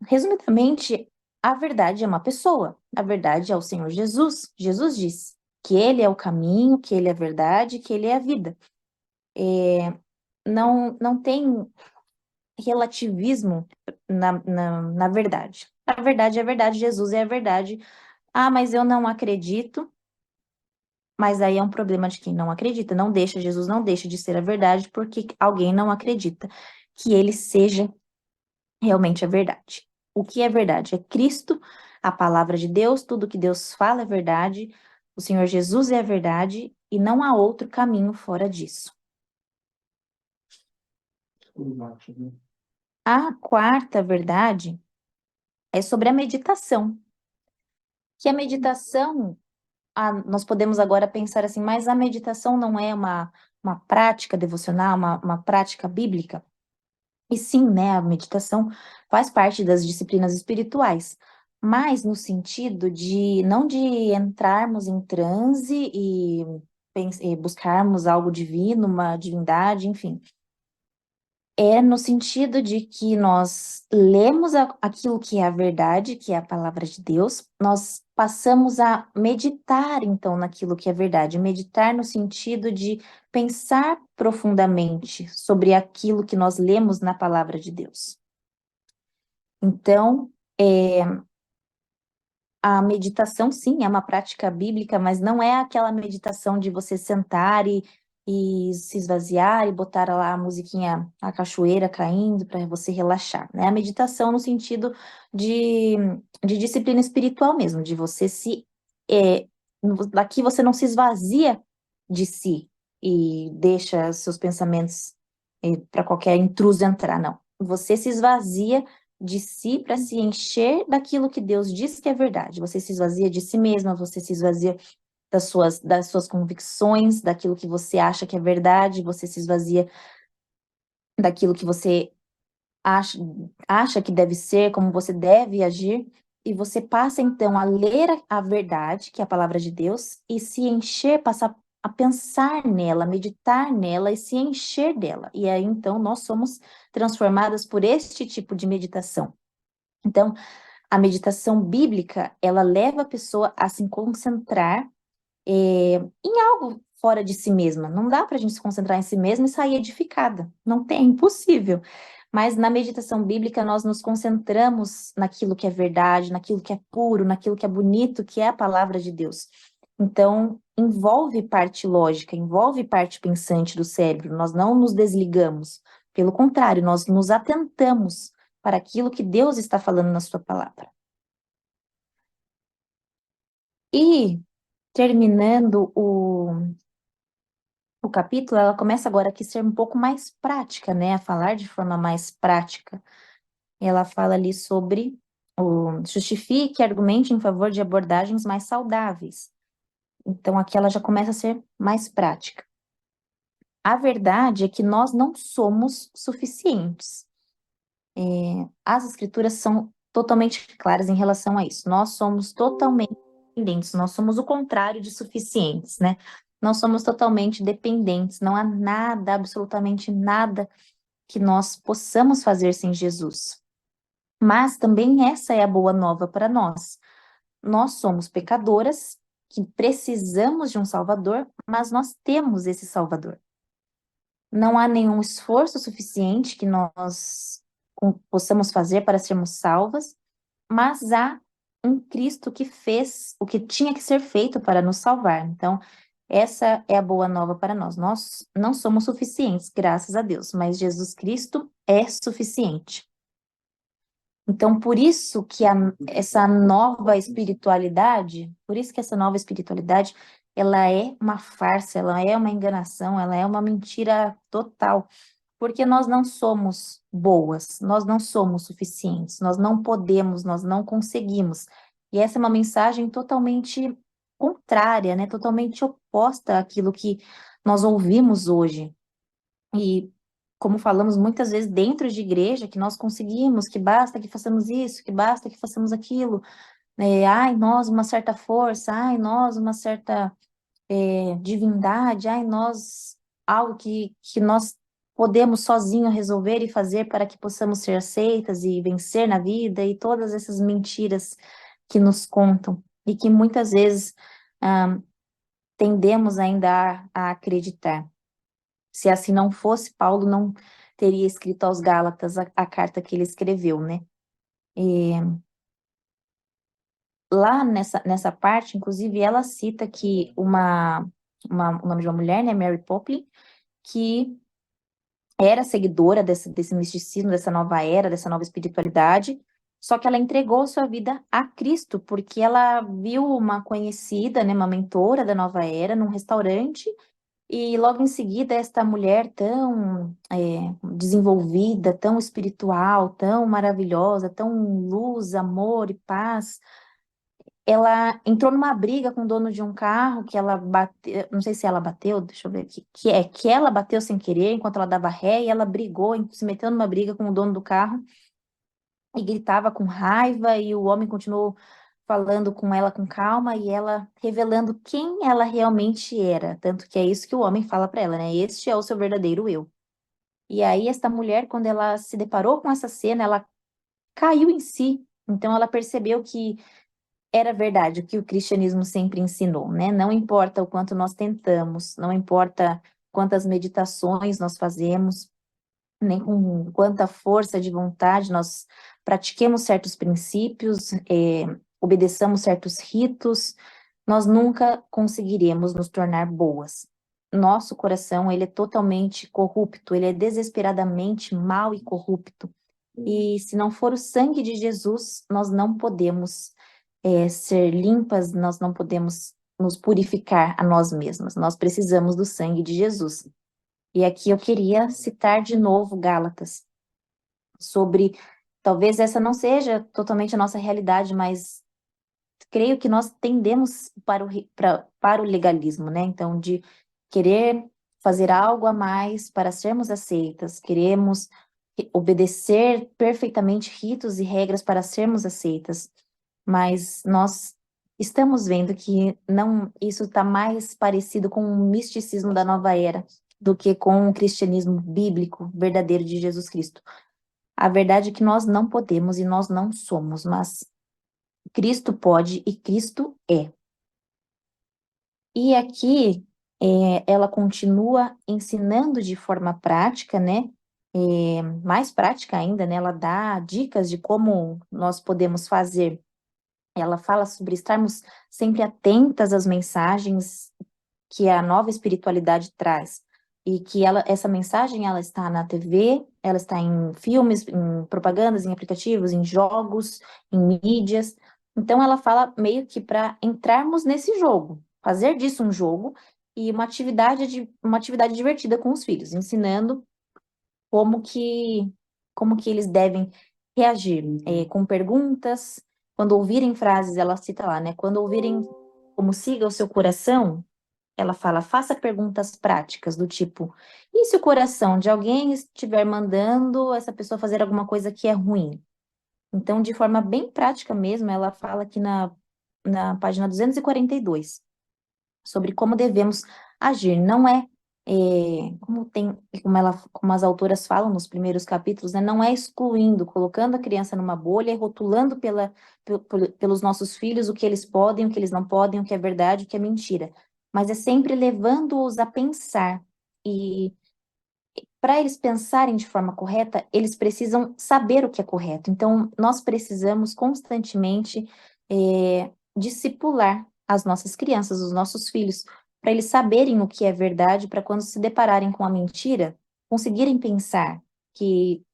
Resumidamente, a verdade é uma pessoa. A verdade é o Senhor Jesus. Jesus diz que Ele é o caminho, que Ele é a verdade, que Ele é a vida. Não tem relativismo na verdade. A verdade é a verdade, Jesus é a verdade. Ah, mas eu não acredito. Mas aí é um problema de quem não acredita. Não deixa, Jesus não deixa de ser a verdade porque alguém não acredita que Ele seja realmente a verdade. O que é verdade? É Cristo, a palavra de Deus, tudo que Deus fala é verdade, o Senhor Jesus é a verdade e não há outro caminho fora disso. A quarta verdade é sobre a meditação. Que a meditação, nós podemos agora pensar assim, mas a meditação não é uma prática devocional, uma prática bíblica? E sim, né, a meditação faz parte das disciplinas espirituais, mas no sentido de não de entrarmos em transe e buscarmos algo divino, uma divindade, enfim. É no sentido de que nós lemos aquilo que é a verdade, que é a palavra de Deus, nós passamos a meditar, então, naquilo que é verdade. Meditar no sentido de pensar profundamente sobre aquilo que nós lemos na palavra de Deus. Então, a meditação, sim, é uma prática bíblica, mas não é aquela meditação de você sentar e se esvaziar e botar lá a musiquinha, a cachoeira caindo para você relaxar, né? A meditação no sentido de, de disciplina espiritual mesmo, de você daqui você não se esvazia de si e deixa seus pensamentos para qualquer intruso entrar, não. Você se esvazia de si para se encher daquilo que Deus diz que é verdade. Você se esvazia de si mesma, você se esvazia das suas convicções, daquilo que você acha que é verdade, você se esvazia daquilo que você acha que deve ser, como você deve agir, e você passa então a ler a verdade, que é a palavra de Deus, e se encher, passar a pensar nela, meditar nela e se encher dela. E aí então nós somos transformadas por este tipo de meditação. Então, a meditação bíblica, ela leva a pessoa a se concentrar em algo fora de si mesma. Não dá para a gente se concentrar em si mesma e sair edificada. Não tem, é impossível. Mas na meditação bíblica nós nos concentramos naquilo que é verdade, naquilo que é puro, naquilo que é bonito, que é a palavra de Deus. Então, envolve parte lógica, envolve parte pensante do cérebro. Nós não nos desligamos. Pelo contrário, nós nos atentamos para aquilo que Deus está falando na sua palavra. E terminando o capítulo, ela começa agora aqui a ser um pouco mais prática, né? A falar de forma mais prática. Ela fala ali sobre o justifique, argumente em favor de abordagens mais saudáveis. Então, aqui ela já começa a ser mais prática. A verdade é que nós não somos suficientes. As escrituras são totalmente claras em relação a isso. Nós somos totalmente dependentes, nós somos o contrário de suficientes, né? Nós somos totalmente dependentes, não há nada, absolutamente nada que nós possamos fazer sem Jesus. Mas também essa é a boa nova para nós. Nós somos pecadoras que precisamos de um Salvador, mas nós temos esse Salvador. Não há nenhum esforço suficiente que nós possamos fazer para sermos salvas, mas há um Cristo que fez o que tinha que ser feito para nos salvar. Então, essa é a boa nova para nós. Nós não somos suficientes, graças a Deus, mas Jesus Cristo é suficiente. Então, por isso que essa nova espiritualidade, por isso que essa nova espiritualidade, ela é uma farsa, ela é uma enganação, ela é uma mentira total, porque nós não somos boas, nós não somos suficientes, nós não podemos, nós não conseguimos. E essa é uma mensagem totalmente contrária, né? Totalmente oposta àquilo que nós ouvimos hoje. E como falamos muitas vezes dentro de igreja, que nós conseguimos, que basta que façamos isso, que basta que façamos aquilo, ai, nós uma certa força, ai, nós uma certa divindade, ai, nós algo que nós podemos sozinho resolver e fazer para que possamos ser aceitas e vencer na vida, e todas essas mentiras que nos contam e que muitas vezes tendemos ainda a acreditar. Se assim não fosse, Paulo não teria escrito aos Gálatas a carta que ele escreveu, né? E lá nessa parte, inclusive, ela cita que o nome de uma mulher, né, Mary Poplin, que era seguidora desse misticismo, dessa nova era, dessa nova espiritualidade, só que ela entregou sua vida a Cristo, porque ela viu uma conhecida, né, uma mentora da nova era, num restaurante. E logo em seguida, esta mulher tão desenvolvida, tão espiritual, tão maravilhosa, tão luz, amor e paz, ela entrou numa briga com o dono de um carro que ela bateu, não sei se ela bateu, deixa eu ver aqui, que ela bateu sem querer enquanto ela dava ré e ela brigou, se meteu numa briga com o dono do carro e gritava com raiva e o homem continuou falando com ela com calma e ela revelando quem ela realmente era. Tanto que é isso que o homem fala para ela, né? Este é o seu verdadeiro eu. E aí, esta mulher, quando ela se deparou com essa cena, ela caiu em si. Então, ela percebeu que era verdade o que o cristianismo sempre ensinou, né? Não importa o quanto nós tentamos, não importa quantas meditações nós fazemos, nem com quanta força de vontade nós pratiquemos certos princípios, obedeçamos certos ritos, nós nunca conseguiremos nos tornar boas. Nosso coração, ele é totalmente corrupto, ele é desesperadamente mau e corrupto. E se não for o sangue de Jesus, nós não podemos ser limpas, nós não podemos nos purificar a nós mesmas. Nós precisamos do sangue de Jesus. E aqui eu queria citar de novo Gálatas, sobre, talvez essa não seja totalmente a nossa realidade, mas creio que nós tendemos para o legalismo, né? Então, de querer fazer algo a mais para sermos aceitas, queremos obedecer perfeitamente ritos e regras para sermos aceitas, mas nós estamos vendo que não, isso está mais parecido com o misticismo da nova era do que com o cristianismo bíblico verdadeiro de Jesus Cristo. A verdade é que nós não podemos e nós não somos, mas Cristo pode e Cristo é. E aqui ela continua ensinando de forma prática, né? Mais prática ainda, né? Ela dá dicas de como nós podemos fazer. Ela fala sobre estarmos sempre atentas às mensagens que a nova espiritualidade traz. E que essa mensagem ela está na TV, ela está em filmes, em propagandas, em aplicativos, em jogos, em mídias. Então ela fala meio que para entrarmos nesse jogo, fazer disso um jogo e uma atividade divertida com os filhos, ensinando como que como que eles devem reagir, com perguntas. Quando ouvirem frases, ela cita lá, né? Quando ouvirem como siga o seu coração, ela fala, faça perguntas práticas do tipo, e se o coração de alguém estiver mandando essa pessoa fazer alguma coisa que é ruim? Então, de forma bem prática mesmo, ela fala aqui na página 242 sobre como devemos agir. Não como as autoras falam nos primeiros capítulos, né, não é excluindo, colocando a criança numa bolha e rotulando pelos nossos filhos o que eles podem, o que eles não podem, o que é verdade, o que é mentira. Mas é sempre levando-os a pensar. E para eles pensarem de forma correta, eles precisam saber o que é correto. Então, nós precisamos constantemente discipular as nossas crianças, os nossos filhos, para eles saberem o que é verdade, para quando se depararem com a mentira, conseguirem pensar que,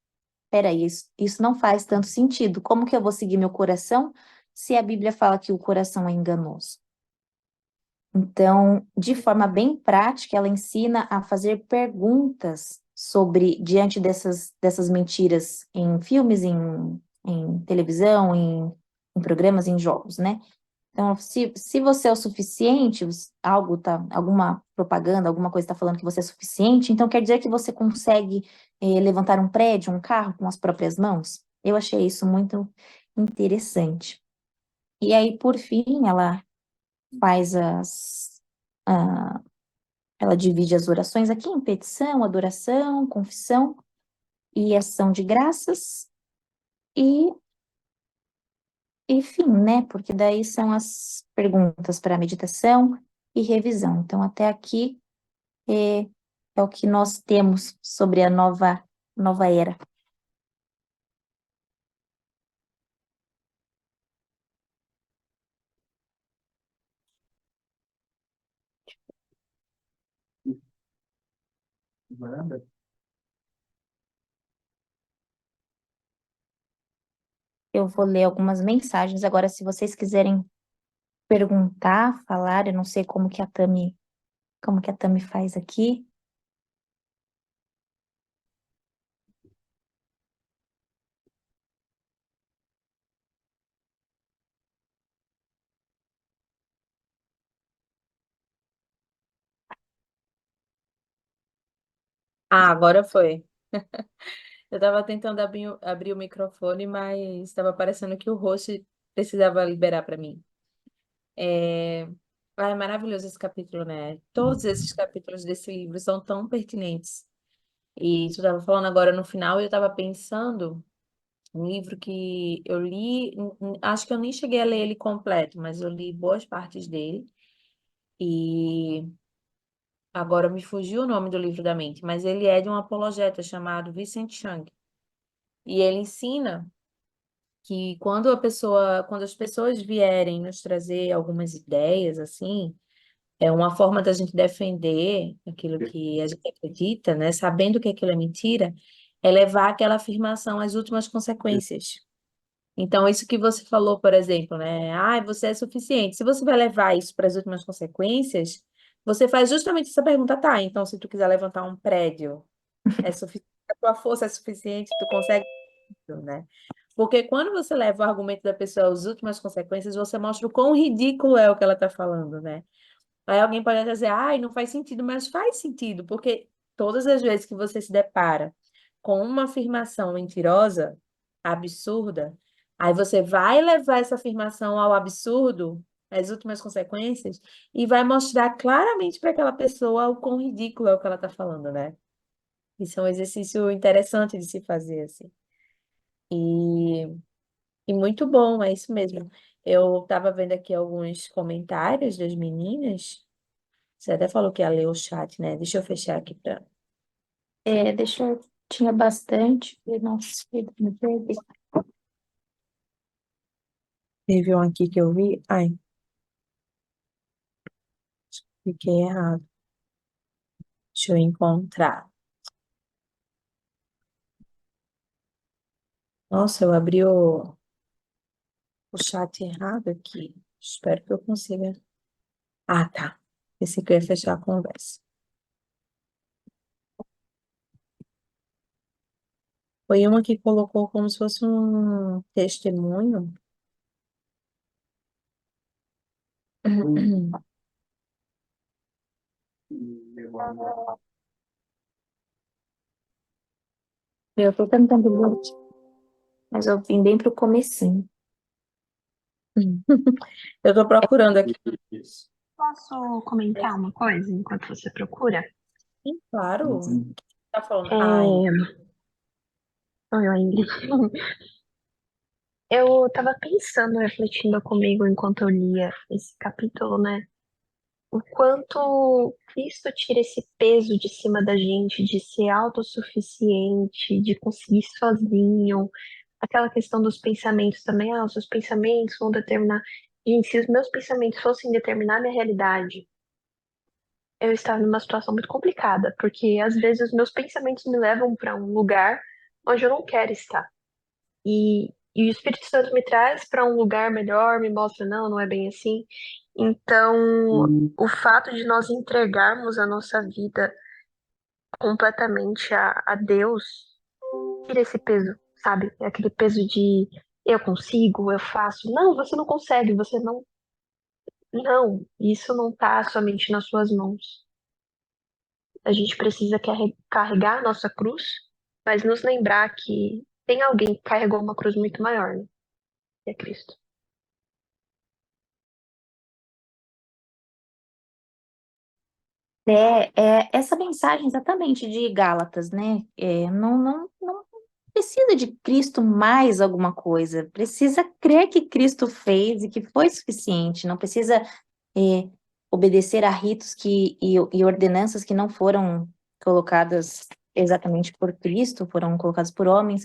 peraí, isso não faz tanto sentido. Como que eu vou seguir meu coração se a Bíblia fala que o coração é enganoso? Então, de forma bem prática, ela ensina a fazer perguntas diante dessas mentiras em filmes, em televisão, em programas, em jogos, né? Então, se você é o suficiente, alguma propaganda, alguma coisa está falando que você é suficiente, então quer dizer que você consegue levantar um prédio, um carro com as próprias mãos? Eu achei isso muito interessante. E aí, por fim, faz ah, ela divide as orações aqui em petição, adoração, confissão e ação de graças e, fim, né? Porque daí são as perguntas para meditação e revisão. Então, até aqui é o que nós temos sobre a nova era. Eu vou ler algumas mensagens agora, se vocês quiserem perguntar, falar, eu não sei como que a Tami faz aqui. Ah, agora foi. Eu estava tentando abrir o microfone, mas estava parecendo que o host precisava liberar para mim. É... Ah, é maravilhoso esse capítulo, né? Todos esses capítulos desse livro são tão pertinentes. E tu estava falando agora no final, e eu estava pensando, um livro que eu li, acho que eu nem cheguei a ler ele completo, mas eu li boas partes dele. E agora me fugiu o nome do livro da mente, mas ele é de um apologeta chamado Vincent Chang. E ele ensina que quando as pessoas vierem nos trazer algumas ideias, assim, é uma forma da gente defender aquilo que a gente acredita, né? Sabendo que aquilo é mentira, é levar aquela afirmação às últimas consequências. Então, isso que você falou, por exemplo, né? Ah, você é suficiente. Se você vai levar isso para as últimas consequências, você faz justamente essa pergunta, tá? Então, se tu quiser levantar um prédio, é suficiente, a tua força é suficiente, tu consegue, né? Porque quando você leva o argumento da pessoa às últimas consequências, você mostra o quão ridículo é o que ela está falando, né? Aí alguém pode até dizer, ai, não faz sentido, mas faz sentido, porque todas as vezes que você se depara com uma afirmação mentirosa, absurda, aí você vai levar essa afirmação ao absurdo, às últimas consequências, e vai mostrar claramente para aquela pessoa o quão ridículo é o que ela está falando, né? Isso é um exercício interessante de se fazer, assim. E, e muito bom, é isso mesmo. Eu estava vendo aqui alguns comentários das meninas. Você até falou que ia ler o chat, né? Deixa eu fechar aqui para. Deixa eu. Tinha bastante. Nossa, me perdi. Teve um aqui que eu vi. Ai, fiquei errado. Deixa eu encontrar. Nossa, eu abri o chat errado aqui. Espero que eu consiga. Ah, tá. Esse que eu ia fechar a conversa. Foi uma que colocou como se fosse um testemunho. Eu tô tentando ler, mas eu vim bem pro comecinho. Eu tô procurando aqui. Posso comentar uma coisa enquanto você procura? Sim, claro. Tá falando. Ai, É... Oi, Ingrid. Eu tava pensando, refletindo comigo enquanto eu lia esse capítulo, né? O quanto Cristo tira esse peso de cima da gente, de ser autossuficiente, de conseguir sozinho. Aquela questão dos pensamentos também, os seus pensamentos vão determinar. Gente, se os meus pensamentos fossem determinar minha realidade, eu estava numa situação muito complicada, porque às vezes os meus pensamentos me levam para um lugar onde eu não quero estar. E o Espírito Santo me traz para um lugar melhor, me mostra, não, não é bem assim. Então, o fato de nós entregarmos a nossa vida completamente a Deus, tira esse peso, sabe? É aquele peso de eu consigo, eu faço. Não, você não consegue, você não. Não, isso não está somente nas suas mãos. A gente precisa carregar a nossa cruz, mas nos lembrar que tem alguém que carregou uma cruz muito maior, né? Que é Cristo. Essa mensagem exatamente de Gálatas, né? Não precisa de Cristo mais alguma coisa, precisa crer que Cristo fez e que foi suficiente, não precisa é, obedecer a ritos e ordenanças que não foram colocadas exatamente por Cristo, foram colocadas por homens.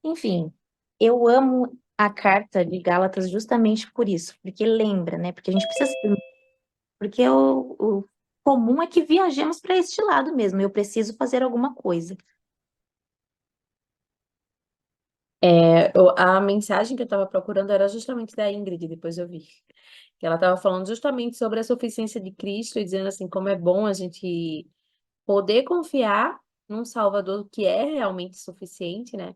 Enfim, eu amo a carta de Gálatas justamente por isso, porque lembra, né? Porque a gente precisa, porque o comum é que viajemos para este lado mesmo. Eu preciso fazer alguma coisa. a mensagem que eu estava procurando era justamente da Ingrid, depois eu vi. Que ela estava falando justamente sobre a suficiência de Cristo e dizendo assim, como é bom a gente poder confiar num Salvador que é realmente suficiente, né?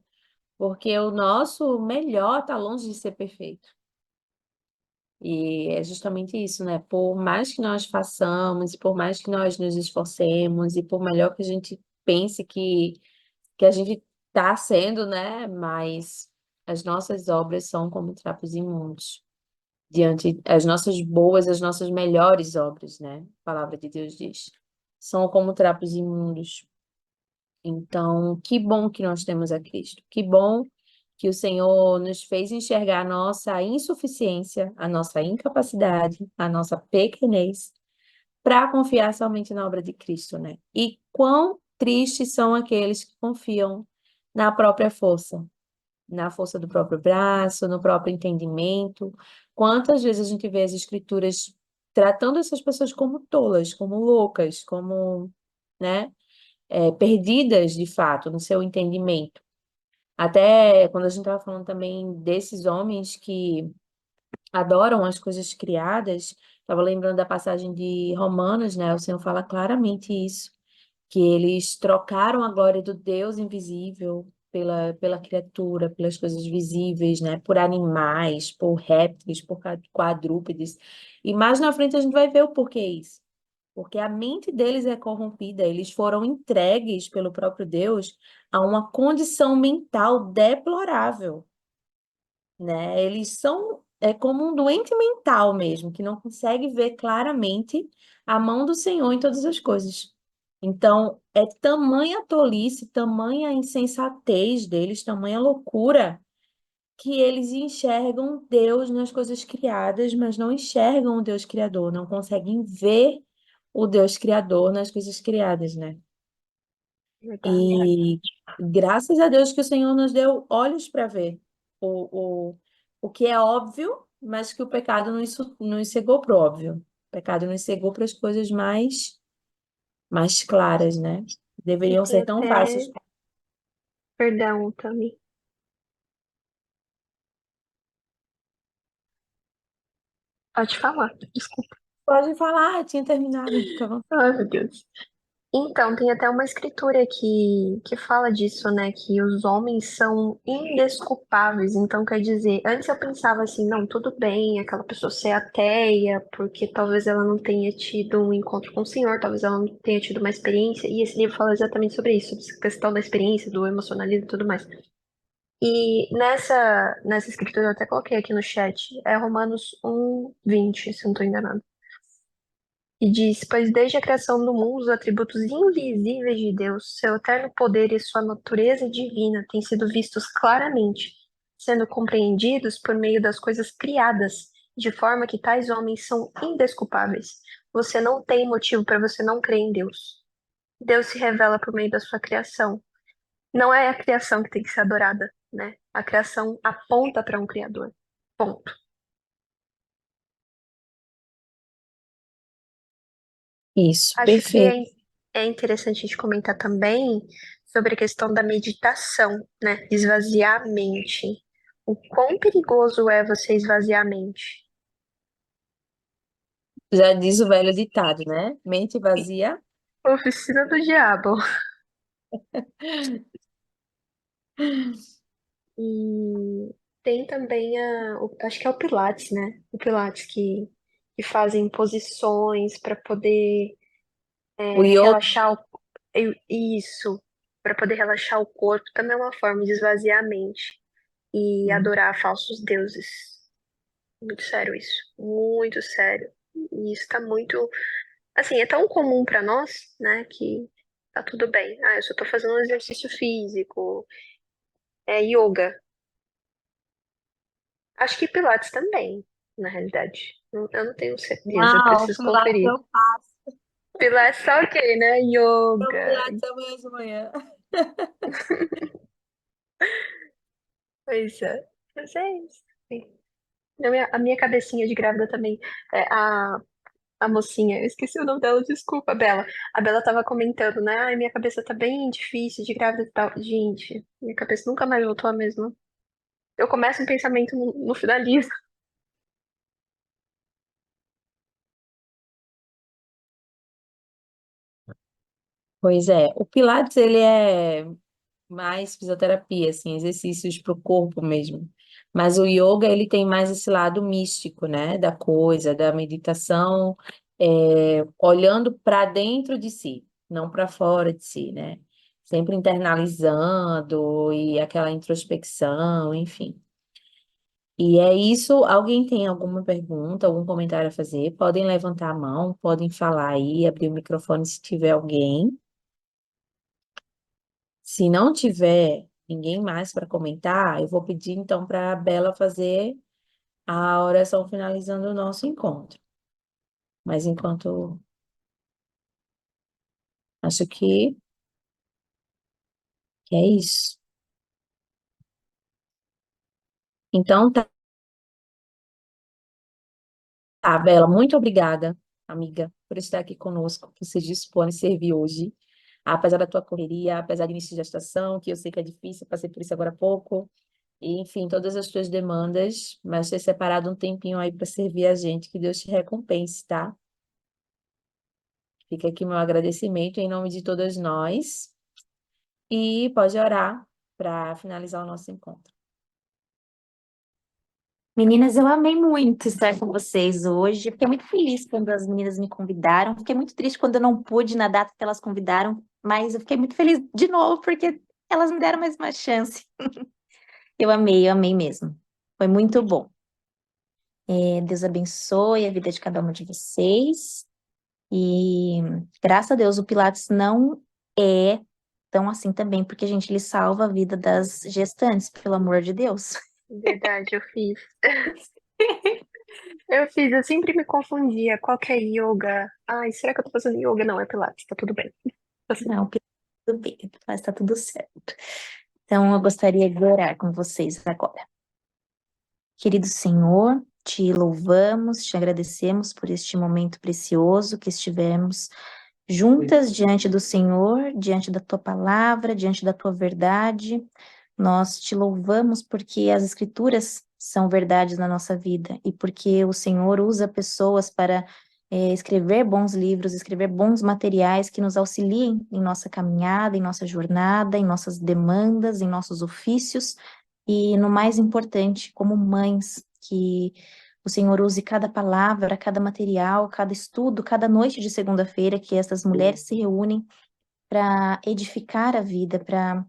Porque o nosso melhor está longe de ser perfeito. E é justamente isso, né? Por mais que nós façamos, e por mais que nós nos esforcemos, e por melhor que a gente pense que a gente está sendo, né? Mas as nossas obras são como trapos imundos. Diante as nossas boas, as nossas melhores obras, né? A palavra de Deus diz. São como trapos imundos. Então, que bom que nós temos a Cristo. Que bom que o Senhor nos fez enxergar a nossa insuficiência, a nossa incapacidade, a nossa pequenez, para confiar somente na obra de Cristo, né? E quão tristes são aqueles que confiam na própria força, na força do próprio braço, no próprio entendimento. Quantas vezes a gente vê as escrituras tratando essas pessoas como tolas, como loucas, como, né? Perdidas de fato no seu entendimento. Até quando a gente estava falando também desses homens que adoram as coisas criadas, estava lembrando da passagem de Romanos, né? O Senhor fala claramente isso, que eles trocaram a glória do Deus invisível pela criatura, pelas coisas visíveis, né? Por animais, por répteis, por quadrúpedes. E mais na frente a gente vai ver o porquê isso. Porque a mente deles é corrompida, eles foram entregues pelo próprio Deus a uma condição mental deplorável, né? Eles são como um doente mental mesmo, que não consegue ver claramente a mão do Senhor em todas as coisas. Então, é tamanha tolice, tamanha insensatez deles, tamanha loucura, que eles enxergam Deus nas coisas criadas, mas não enxergam o Deus criador, não conseguem ver o Deus criador nas coisas criadas, né? Verdade. E graças a Deus que o Senhor nos deu olhos para ver o que é óbvio, mas que o pecado nos cegou para o óbvio. O pecado nos cegou para as coisas mais claras, né? E Deveriam tem ser tão fáceis. até, perdão, Tami. Pode falar, desculpa. Pode falar, tinha terminado, fica à vontade. Ai, meu Deus. Então, tem até uma escritura que fala disso, né? Que os homens são indesculpáveis. Então, quer dizer, antes eu pensava assim, não, tudo bem, aquela pessoa ser ateia, porque talvez ela não tenha tido um encontro com o Senhor, talvez ela não tenha tido uma experiência. E esse livro fala exatamente sobre isso, sobre essa questão da experiência, do emocionalismo e tudo mais. E nessa escritura, eu até coloquei aqui no chat, é Romanos 1:20, se eu não estou enganado. E diz: Pois desde a criação do mundo, os atributos invisíveis de Deus, seu eterno poder e sua natureza divina têm sido vistos claramente, sendo compreendidos por meio das coisas criadas, de forma que tais homens são indesculpáveis. Você não tem motivo para você não crer em Deus. Deus se revela por meio da sua criação. Não é a criação que tem que ser adorada, né? A criação aponta para um Criador. Ponto. Isso, Acho que perfeito. é interessante a gente comentar também sobre a questão da meditação, né? Esvaziar a mente. O quão perigoso é você esvaziar a mente? Já diz o velho ditado, né? Mente vazia. Oficina do diabo. E tem também acho que é o Pilates, né? O Pilates que fazem posições para poder O yoga. relaxar isso, para poder relaxar o corpo, também é uma forma de esvaziar a mente e adorar falsos deuses. Muito sério isso, muito sério. E isso tá muito, assim, é tão comum para nós, né, que tá tudo bem. Ah, eu só tô fazendo um exercício físico, é yoga. Acho que Pilates também, na realidade. Eu não tenho certeza, eu Não, o preciso Pilates conferir. eu faço. Pilates tá ok, né? O Yoga. Pilates amanhã de manhã. Pois é. Mas é isso. A minha cabecinha de grávida também. A mocinha, eu esqueci o nome dela, desculpa, Bela. A Bela tava comentando, né? Ai, minha cabeça tá bem difícil de grávida e tal. Gente, minha cabeça nunca mais voltou a mesma. Eu começo um pensamento, no finalizo. Pois é, o Pilates ele é mais fisioterapia, assim, exercícios para o corpo mesmo. Mas o yoga ele tem mais esse lado místico, né, da coisa, da meditação, olhando para dentro de si, não para fora de si, né? Sempre internalizando e aquela introspecção, enfim. E é isso. Alguém tem alguma pergunta, algum comentário a fazer? Podem levantar a mão, podem falar aí, abrir o microfone se tiver alguém. Se não tiver ninguém mais para comentar, eu vou pedir então para a Bela fazer a oração finalizando o nosso encontro. Mas enquanto acho que é isso. Então tá, Bela, muito obrigada, amiga, por estar aqui conosco, por se dispor em servir hoje. Apesar da tua correria, apesar do início de gestação, que eu sei que é difícil, passei por isso agora há pouco, e, enfim, todas as tuas demandas, mas ter separado um tempinho aí para servir a gente, que Deus te recompense, tá? Fica aqui meu agradecimento em nome de todas nós e pode orar para finalizar o nosso encontro. Meninas, eu amei muito estar com vocês hoje. Fiquei muito feliz quando as meninas me convidaram. Fiquei muito triste quando eu não pude na data que elas convidaram, mas eu fiquei muito feliz de novo porque elas me deram mais uma chance. Eu amei mesmo. Foi muito bom. Deus abençoe a vida de cada uma de vocês. E graças a Deus o Pilates não é tão assim também, porque, gente, ele salva a vida das gestantes, pelo amor de Deus. Verdade, eu fiz. Eu sempre me confundia. Qual que é yoga? Ai, será que eu tô fazendo yoga? Não, é Pilates, tá tudo bem. Não, tudo bem, mas tá tudo certo. Então, eu gostaria de orar com vocês agora. Querido Senhor, te louvamos, te agradecemos por este momento precioso que estivemos juntas diante do Senhor, diante da tua palavra, diante da tua verdade. Nós te louvamos porque as Escrituras são verdades na nossa vida e porque o Senhor usa pessoas para escrever bons livros, escrever bons materiais que nos auxiliem em nossa caminhada, em nossa jornada, em nossas demandas, em nossos ofícios e, no mais importante, como mães, que o Senhor use cada palavra, cada material, cada estudo, cada noite de segunda-feira que essas mulheres se reúnem para edificar a vida, para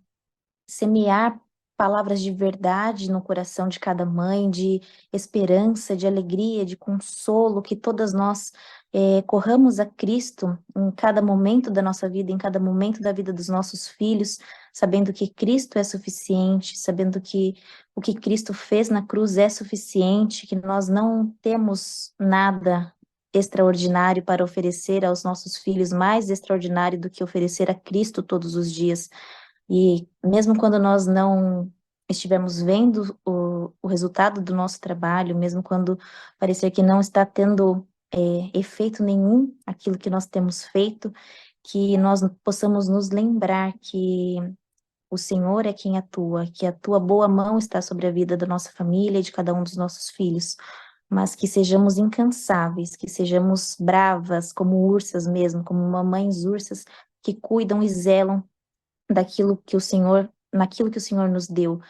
semear palavras de verdade no coração de cada mãe, de esperança, de alegria, de consolo, que todas nós corramos a Cristo em cada momento da nossa vida, em cada momento da vida dos nossos filhos, sabendo que Cristo é suficiente, sabendo que o que Cristo fez na cruz é suficiente, que nós não temos nada extraordinário para oferecer aos nossos filhos, mais extraordinário do que oferecer a Cristo todos os dias. E mesmo quando nós não estivermos vendo o resultado do nosso trabalho, mesmo quando parecer que não está tendo efeito nenhum aquilo que nós temos feito, que nós possamos nos lembrar que o Senhor é quem atua, que a tua boa mão está sobre a vida da nossa família e de cada um dos nossos filhos, mas que sejamos incansáveis, que sejamos bravas, como ursas mesmo, como mamães ursas que cuidam e zelam daquilo que o Senhor, naquilo que o Senhor nos deu,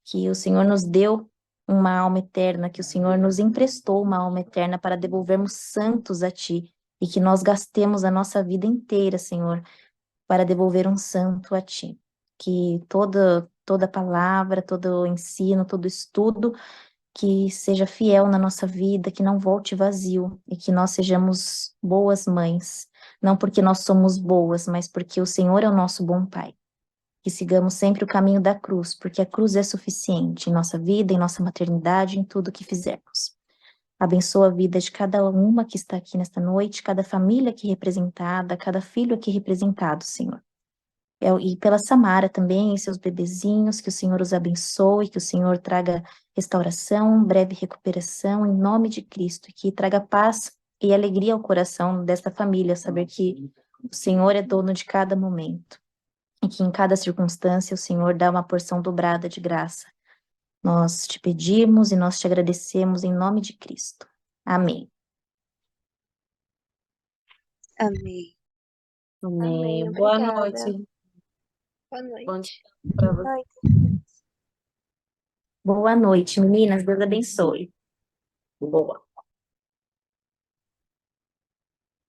que o Senhor nos deu uma alma eterna, que o Senhor nos emprestou uma alma eterna para devolvermos santos a Ti, e que nós gastemos a nossa vida inteira, Senhor, para devolver um santo a Ti. Que toda palavra, todo ensino, todo estudo, que seja fiel na nossa vida, que não volte vazio, e que nós sejamos boas mães, não porque nós somos boas, mas porque o Senhor é o nosso bom Pai. Que sigamos sempre o caminho da cruz, porque a cruz é suficiente em nossa vida, em nossa maternidade, em tudo que fizermos. Abençoa a vida de cada uma que está aqui nesta noite, cada família aqui representada, cada filho aqui representado, Senhor. E pela Samara também, e seus bebezinhos, que o Senhor os abençoe, que o Senhor traga restauração, breve recuperação, em nome de Cristo, e que traga paz e alegria ao coração desta família, saber que o Senhor é dono de cada momento e que em cada circunstância o Senhor dá uma porção dobrada de graça. Nós te pedimos e nós te agradecemos em nome de Cristo. Amém. Amém. Amém. Amém, Boa obrigada. noite. Boa Bom noite. dia para você. Noite. Boa noite, meninas. Deus abençoe. Boa.